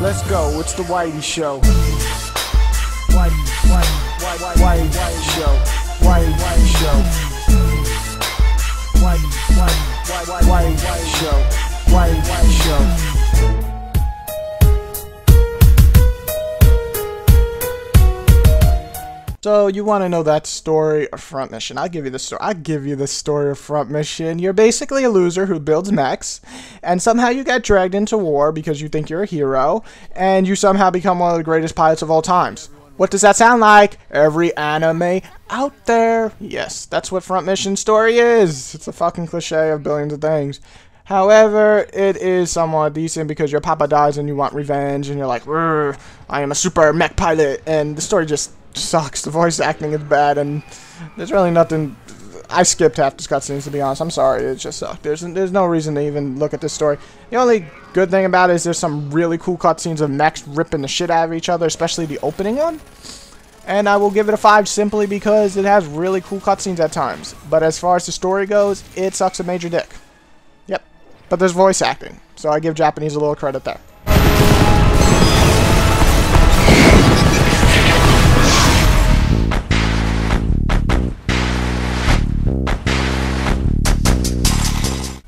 Let's go, it's the Whitey Show. Whitey Show. Whitey Show. Whitey Show. Whitey Show. So you want to know that story of Front Mission? I'll give you the story. I'll give you the story of Front Mission. You're basically a loser who builds mechs, and somehow you get dragged into war because you think you're a hero, and you somehow become one of the greatest pilots of all times. What does that sound like? Every anime out there. Yes, that's what Front Mission story is. It's a fucking cliche of billions of things. However, it is somewhat decent because your papa dies and you want revenge, and you're like, I am a super mech pilot, and the story just sucks. The voice acting is bad, and there's really nothing. I skipped half the cutscenes, to be honest. I'm sorry, it just sucked. There's no reason to even look at this story. The only good thing about it is there's some really cool cutscenes of mechs ripping the shit out of each other, especially the opening one. And I will give it a 5 simply because it has really cool cutscenes at times. But as far as the story goes, it sucks a major dick. Yep. But there's voice acting, so I give Japanese a little credit there.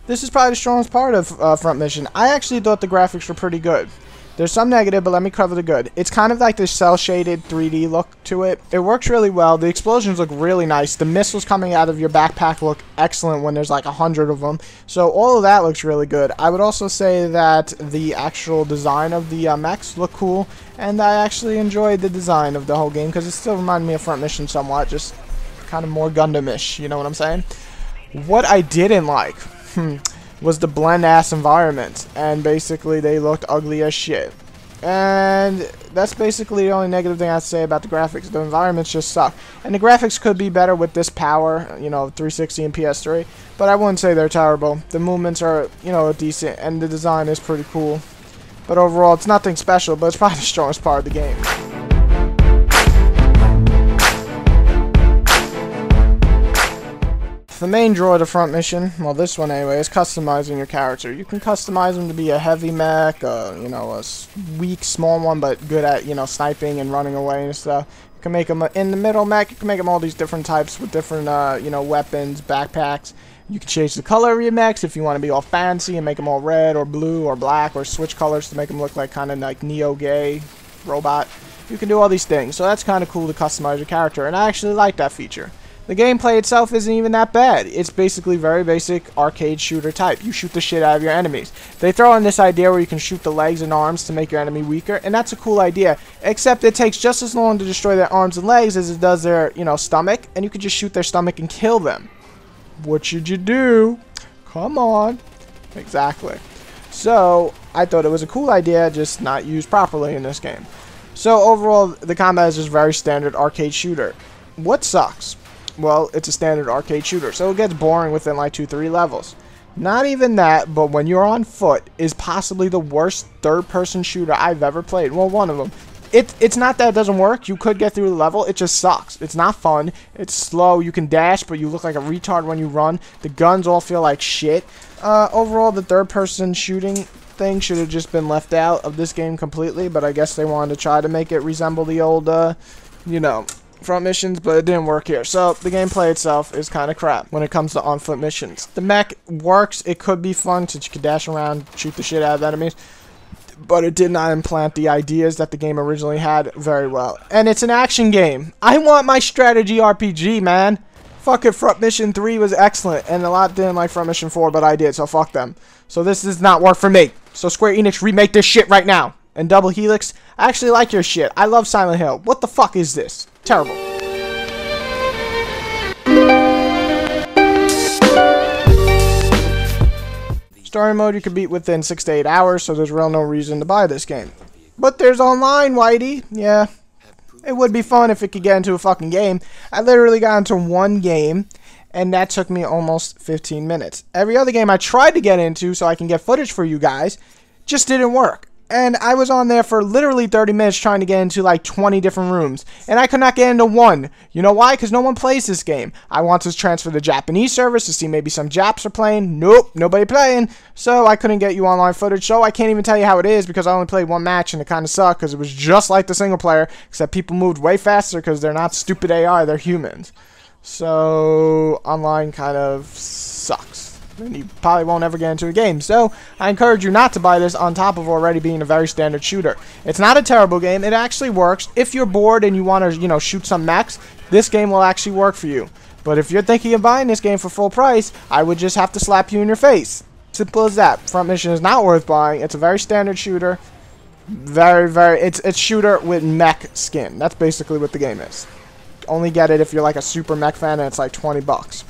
This is probably the strongest part of Front Mission. I actually thought the graphics were pretty good. There's some negative, but let me cover the good. It's kind of like this cel-shaded 3D look to it. It works really well. The explosions look really nice. The missiles coming out of your backpack look excellent when there's like 100 of them. So all of that looks really good. I would also say that the actual design of the mechs look cool. And I actually enjoyed the design of the whole game because it still reminded me of Front Mission somewhat. Just kind of more Gundam-ish, you know what I'm saying? What I didn't like was the blend-ass environment, and basically they looked ugly as shit. And that's basically the only negative thing I have to say about the graphics. The environments just suck. And the graphics could be better with this power, you know, 360 and PS3, but I wouldn't say they're terrible. The movements are, you know, decent, and the design is pretty cool. But overall, it's nothing special, but it's probably the strongest part of the game. The main draw of the Front Mission, well this one anyway, is customizing your character. You can customize them to be a heavy mech, you know, a weak, small one, but good at, you know, sniping and running away and stuff. You can make them in the middle mech, you can make them all these different types with different, you know, weapons, backpacks. You can change the color of your mechs if you want to be all fancy and make them all red or blue or black, or switch colors to make them look like kind of like neo-gay robot. You can do all these things, so that's kind of cool to customize your character, and I actually like that feature. The gameplay itself isn't even that bad. It's basically very basic arcade shooter type. You shoot the shit out of your enemies. They throw in this idea where you can shoot the legs and arms to make your enemy weaker, and that's a cool idea. Except it takes just as long to destroy their arms and legs as it does their, you know, stomach, and you can just shoot their stomach and kill them. What should you do? Come on. Exactly. So, I thought it was a cool idea, just not used properly in this game. So, overall, the combat is just very standard arcade shooter. What sucks? Well, it's a standard arcade shooter, so it gets boring within like 2-3 levels. Not even that, but when you're on foot is possibly the worst third-person shooter I've ever played. Well, one of them. It's not that it doesn't work. You could get through the level. It just sucks. It's not fun. It's slow. You can dash, but you look like a retard when you run. The guns all feel like shit. Overall, the third-person shooting thing should have just been left out of this game completely, but I guess they wanted to try to make it resemble the old, you know, Front Missions, but it didn't work here. So the gameplay itself is kind of crap when it comes to on-foot missions. The mech works. It could be fun since you can dash around, shoot the shit out of enemies, but it did not implant the ideas that the game originally had very well. And it's an action game. I want my strategy RPG, man. Fuck it, Front Mission 3 was excellent, and a lot didn't like Front Mission 4, but I did, so fuck them. So this does not work for me. So Square Enix, remake this shit right now. And Double Helix, I actually like your shit. I love Silent Hill. What the fuck is this? Terrible. Story mode you can beat within 6 to 8 hours, so there's real no reason to buy this game. But there's online, Whitey. Yeah, it would be fun if it could get into a fucking game. I literally got into one game, and that took me almost 15 minutes. Every other game I tried to get into so I can get footage for you guys just didn't work. And I was on there for literally 30 minutes trying to get into like 20 different rooms. And I could not get into one. You know why? Because no one plays this game. I want to transfer the Japanese servers to see maybe some Japs are playing. Nope, nobody playing. So I couldn't get you online footage. So I can't even tell you how it is because I only played one match and it kind of sucked because it was just like the single player. Except people moved way faster because they're not stupid AI, they're humans. So online kind of sucks. And you probably won't ever get into a game. So I encourage you not to buy this on top of already being a very standard shooter. It's not a terrible game. It actually works. If you're bored and you want to, you know, shoot some mechs, this game will actually work for you. But if you're thinking of buying this game for full price, I would just have to slap you in your face. Simple as that. Front Mission is not worth buying. It's a very standard shooter. It's shooter with mech skin. That's basically what the game is. Only get it if you're like a super mech fan and it's like $20.